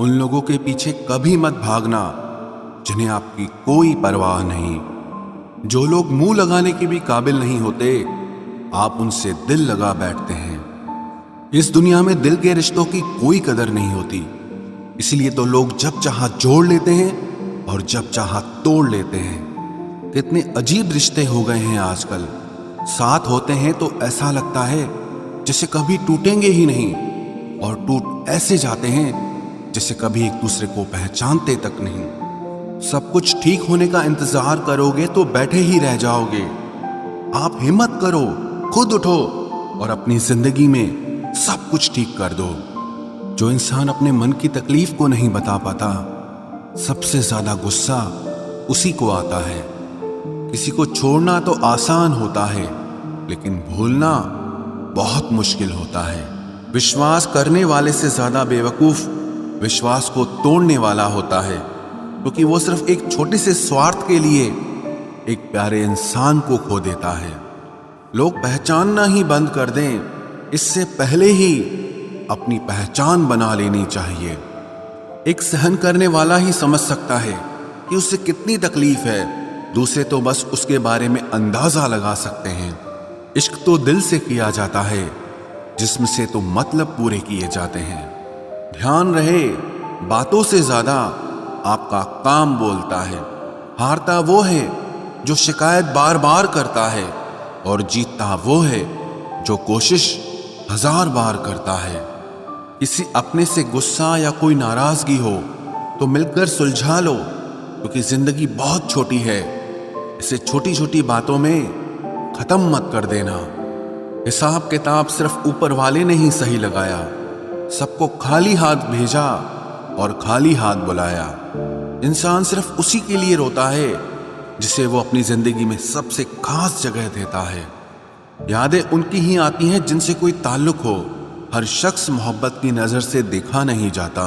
उन लोगों के पीछे कभी मत भागना जिन्हें आपकी कोई परवाह नहीं। जो लोग मुंह लगाने के भी काबिल नहीं होते, आप उनसे दिल लगा बैठते हैं। इस दुनिया में दिल के रिश्तों की कोई कदर नहीं होती, इसलिए तो लोग जब चाहा जोड़ लेते हैं और जब चाहा तोड़ लेते हैं। कितने अजीब रिश्ते हो गए हैं आजकल। साथ होते हैं तो ऐसा लगता है जैसे कभी टूटेंगे ही नहीं, और टूट ऐसे जाते हैं जैसे कभी एक दूसरे को पहचानते तक नहीं। सब कुछ ठीक होने का इंतजार करोगे तो बैठे ही रह जाओगे। आप हिम्मत करो, खुद उठो और अपनी जिंदगी में सब कुछ ठीक कर दो। जो इंसान अपने मन की तकलीफ को नहीं बता पाता, सबसे ज्यादा गुस्सा उसी को आता है। किसी को छोड़ना तो आसान होता है, लेकिन भूलना बहुत मुश्किल होता है। विश्वास करने वाले से ज्यादा बेवकूफ विश्वास को तोड़ने वाला होता है, क्योंकि वो सिर्फ एक छोटे से स्वार्थ के लिए एक प्यारे इंसान को खो देता है। लोग पहचानना ही बंद कर दें, इससे पहले ही अपनी पहचान बना लेनी चाहिए। एक सहन करने वाला ही समझ सकता है कि उससे कितनी तकलीफ है, दूसरे तो बस उसके बारे में अंदाजा लगा सकते हैं। इश्क तो दिल से किया जाता है, जिस्म से तो मतलब पूरे किए जाते हैं। ध्यान रहे, बातों से ज्यादा आपका काम बोलता है। हारता वो है जो शिकायत बार बार करता है, और जीतता वो है जो कोशिश 1000 बार करता है। किसी अपने से गुस्सा या कोई नाराजगी हो तो मिलकर सुलझा लो, क्योंकि जिंदगी बहुत छोटी है। इसे छोटी छोटी बातों में खत्म मत कर देना। हिसाब किताब सिर्फ ऊपर वाले ने ही सही लगाया। सबको खाली हाथ भेजा और खाली हाथ बुलाया। इंसान सिर्फ उसी के लिए रोता है जिसे वो अपनी जिंदगी में सबसे खास जगह देता है। यादें उनकी ही आती हैं जिनसे कोई ताल्लुक हो। हर शख्स मोहब्बत की नजर से देखा नहीं जाता।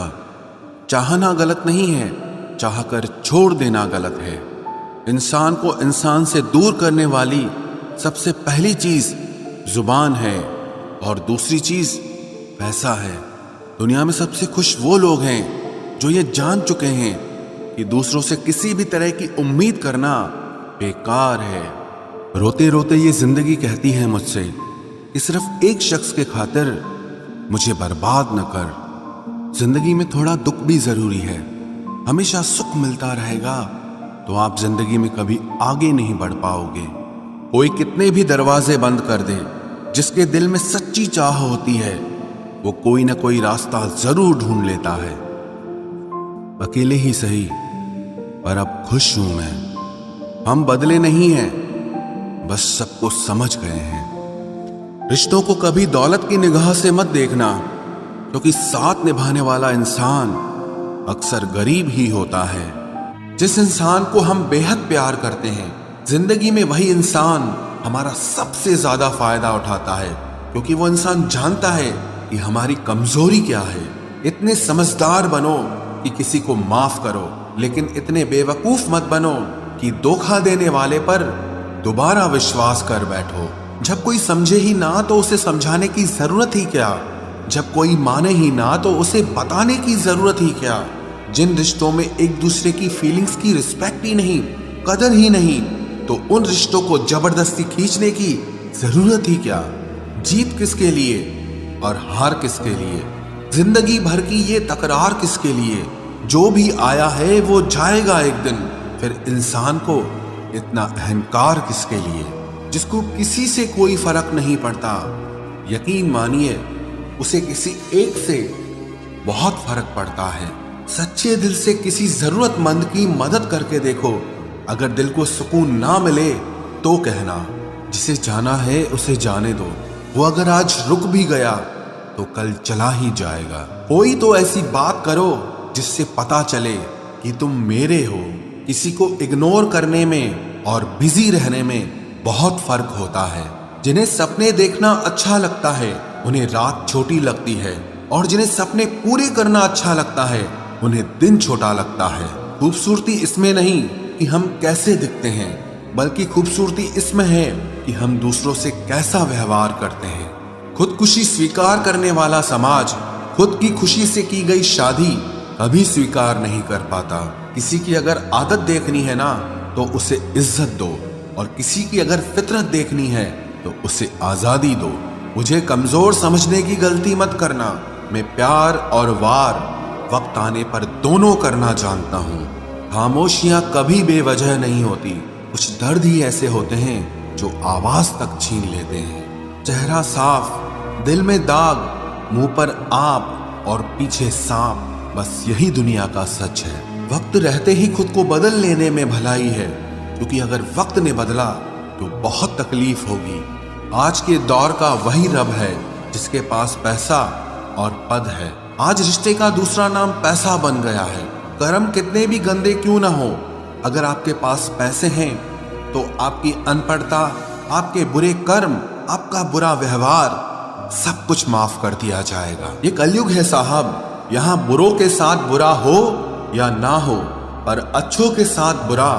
चाहना गलत नहीं है, चाहकर छोड़ देना गलत है। इंसान को इंसान से दूर करने वाली सबसे पहली चीज जुबान है, और दूसरी चीज पैसा है। दुनिया में सबसे खुश वो लोग हैं जो ये जान चुके हैं कि दूसरों से किसी भी तरह की उम्मीद करना बेकार है। रोते रोते ये जिंदगी कहती है मुझसे कि सिर्फ एक शख्स के खातिर मुझे बर्बाद न कर। जिंदगी में थोड़ा दुख भी जरूरी है। हमेशा सुख मिलता रहेगा तो आप जिंदगी में कभी आगे नहीं बढ़ पाओगे। कोई कितने भी दरवाजे बंद कर दे, जिसके दिल में सच्ची चाह होती है वो कोई ना कोई रास्ता जरूर ढूंढ लेता है। अकेले ही सही, पर अब खुश हूं मैं। हम बदले नहीं हैं, बस सबको समझ गए हैं। रिश्तों को कभी दौलत की निगाह से मत देखना, क्योंकि साथ निभाने वाला इंसान अक्सर गरीब ही होता है। जिस इंसान को हम बेहद प्यार करते हैं, जिंदगी में वही इंसान हमारा सबसे ज्यादा फायदा उठाता है, क्योंकि वो इंसान जानता है कि हमारी कमजोरी क्या है। इतने समझदार बनो कि किसी को माफ करो, लेकिन इतने बेवकूफ मत बनो कि धोखा देने वाले पर दोबारा विश्वास कर बैठो। जब कोई समझे ही ना तो उसे समझाने की जरूरत ही क्या। जब कोई माने ही ना तो उसे बताने की जरूरत ही क्या। जिन रिश्तों में एक दूसरे की फीलिंग्स की रिस्पेक्ट ही नहीं, कदर ही नहीं, तो उन रिश्तों को जबरदस्ती खींचने की जरूरत ही क्या। जीत किसके लिए और हार किसके लिए, जिंदगी भर की ये तकरार किसके लिए। जो भी आया है वो जाएगा एक दिन। फिर इंसान को इतना अहंकार किसके लिए, जिसको किसी से कोई फर्क नहीं पड़ता। यकीन मानिए, उसे किसी एक से बहुत फर्क पड़ता है। सच्चे दिल से किसी जरूरतमंद की मदद करके देखो। अगर दिल को सुकून ना मिले तो कहना, जिसे जाना है उसे जाने दो। वो अगर आज रुक भी गया तो कल चला ही जाएगा। कोई तो ऐसी बात करो जिससे पता चले कि तुम मेरे हो। किसी को इग्नोर करने में और बिजी रहने में बहुत फर्क होता है। जिन्हें सपने देखना अच्छा लगता है उन्हें रात छोटी लगती है, और जिन्हें सपने पूरे करना अच्छा लगता है उन्हें दिन छोटा लगता है। खूबसूरती इसमें नहीं कि हम कैसे दिखते हैं, बल्कि खूबसूरती इसमें है कि हम दूसरों से कैसा व्यवहार करते हैं। खुदकुशी स्वीकार करने वाला समाज, खुद की खुशी से की गई शादी कभी स्वीकार नहीं कर पाता। किसी की अगर आदत देखनी है ना तो उसे इज्जत दो, और किसी की अगर फितरत देखनी है तो उसे आजादी दो। मुझे कमजोर समझने की गलती मत करना। मैं प्यार और वार वक्त आने पर दोनों करना जानता हूँ। खामोशियां कभी बेवजह नहीं होती। कुछ दर्द ही ऐसे होते हैं जो आवाज तक छीन लेते हैं। चेहरा साफ, दिल में दाग, मुंह पर आप और पीछे सांप, बस यही दुनिया का सच है। वक्त रहते ही खुद को बदल लेने में भलाई है, क्योंकि अगर वक्त ने बदला तो बहुत तकलीफ होगी। आज के दौर का वही रब है जिसके पास पैसा और पद है। आज रिश्ते का दूसरा नाम पैसा बन गया है। कर्म कितने भी गंदे क्यों ना हो, अगर आपके पास पैसे हैं तो आपकी अनपढ़ता, आपके बुरे कर्म, आपका बुरा व्यवहार सब कुछ माफ कर दिया जाएगा। ये कलयुग है साहब, यहाँ बुरों के साथ बुरा हो या ना हो, पर अच्छों के साथ बुरा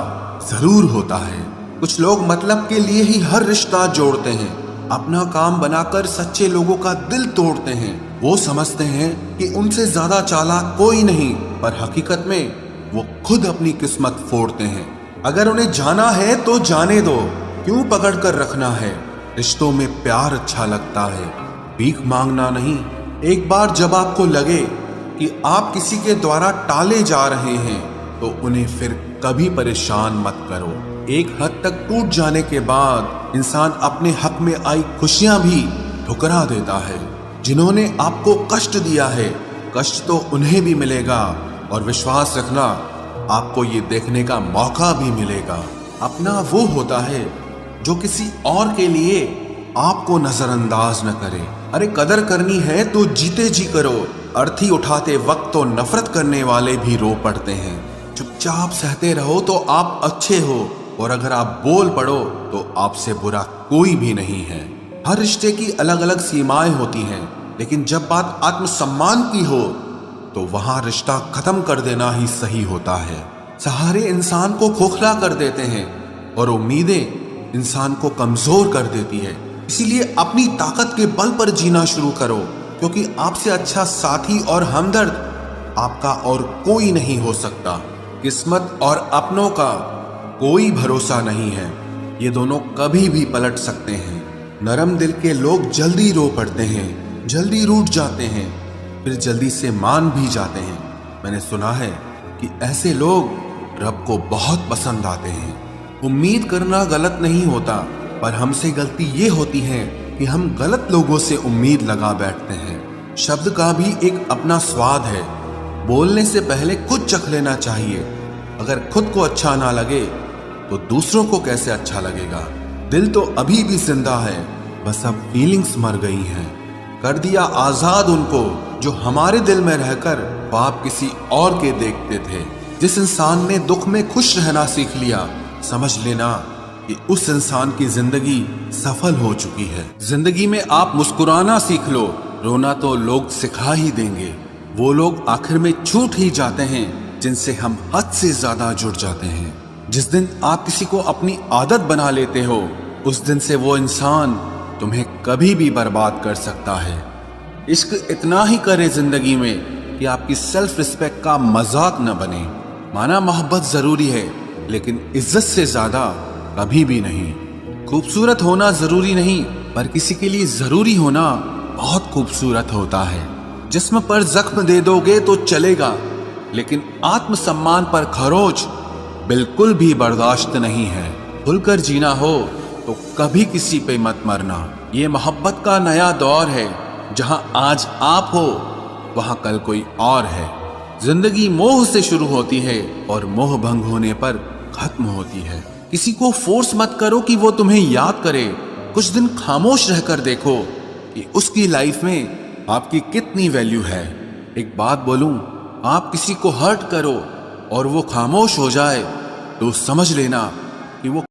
जरूर होता है। कुछ लोग मतलब के लिए ही हर रिश्ता जोड़ते हैं, अपना काम बनाकर सच्चे लोगों का दिल तोड़ते हैं। वो समझते हैं कि उनसे ज्यादा चालाक कोई नहीं, पर हकीकत में वो खुद अपनी किस्मत फोड़ते हैं। अगर उन्हें जाना है तो जाने दो, क्यों पकड़ कर रखना है। रिश्तों में प्यार अच्छा लगता है, भीख मांगना नहीं। एक बार जब आपको लगे कि आप किसी के द्वारा टाले जा रहे हैं तो उन्हें फिर कभी परेशान मत करो। एक हद तक टूट जाने के बाद इंसान अपने हक में आई खुशियां भी ठुकरा देता है। जिन्होंने आपको कष्ट दिया है, कष्ट तो उन्हें भी मिलेगा, और विश्वास रखना आपको ये देखने का मौका भी मिलेगा। अपना वो होता है जो किसी और के लिए आपको नजरअंदाज न करे। अरे कदर करनी है तो जीते जी करो। अर्थी उठाते वक्त तो नफरत करने वाले भी रो पड़ते हैं। चुपचाप सहते रहो तो आप अच्छे हो, और अगर आप बोल पड़ो तो आपसे बुरा कोई भी नहीं है। हर रिश्ते की अलग अलग सीमाएं होती हैं, लेकिन जब बात आत्मसम्मान की हो तो वहां रिश्ता खत्म कर देना ही सही होता है। सहारे इंसान को खोखला कर देते हैं और उम्मीदें इंसान को कमजोर कर देती है। इसीलिए अपनी ताकत के बल पर जीना शुरू करो, क्योंकि आपसे अच्छा साथी और हमदर्द आपका और कोई नहीं हो सकता। किस्मत और अपनों का कोई भरोसा नहीं है, ये दोनों कभी भी पलट सकते हैं। नरम दिल के लोग जल्दी रो पड़ते हैं, जल्दी रूठ जाते हैं, फिर जल्दी से मान भी जाते हैं। मैंने सुना है कि ऐसे लोग रब को बहुत पसंद आते हैं। उम्मीद करना गलत नहीं होता, पर हमसे गलती ये होती है कि हम गलत लोगों से उम्मीद लगा बैठते हैं। शब्द का भी एक अपना स्वाद है, बोलने से पहले खुद चख लेना चाहिए। अगर खुद को अच्छा ना लगे तो दूसरों को कैसे अच्छा लगेगा। दिल तो अभी भी जिंदा है, बस अब फीलिंग्स मर गई हैं। कर दिया आजाद उनको जो हमारे दिल में रहकर ख्वाब किसी और के देखते थे। जिस इंसान ने दुख में खुश रहना सीख लिया, समझ लेना कि उस इंसान की जिंदगी सफल हो चुकी है। जिंदगी में आप मुस्कुराना सीख लो, रोना तो लोग सिखा ही देंगे। वो लोग आखिर में छूट ही जाते हैं जिनसे हम हद से ज्यादा जुड़ जाते हैं। जिस दिन आप किसी को अपनी आदत बना लेते हो, उस दिन से वो इंसान तुम्हें कभी भी बर्बाद कर सकता है। इश्क इतना ही करे जिंदगी में कि आपकी सेल्फ रिस्पेक्ट का मजाक न बने। माना मोहब्बत जरूरी है, लेकिन इज्जत से ज्यादा कभी भी नहीं। खूबसूरत होना जरूरी नहीं, पर किसी के लिए जरूरी होना बहुत खूबसूरत होता है। जिस्म पर जख्म दे दोगे तो चलेगा, लेकिन आत्मसम्मान पर खरोच बिल्कुल भी बर्दाश्त नहीं है। खुलकर जीना हो तो कभी किसी पे मत मरना। ये मोहब्बत का नया दौर है, जहां आज आप हो वहां कल कोई और है। जिंदगी मोह से शुरू होती है और मोह भंग होने पर खत्म होती है। किसी को फोर्स मत करो कि वो तुम्हें याद करे। कुछ दिन खामोश रहकर देखो कि उसकी लाइफ में आपकी कितनी वैल्यू है। एक बात बोलूं, आप किसी को हर्ट करो और वो खामोश हो जाए तो समझ लेना कि वो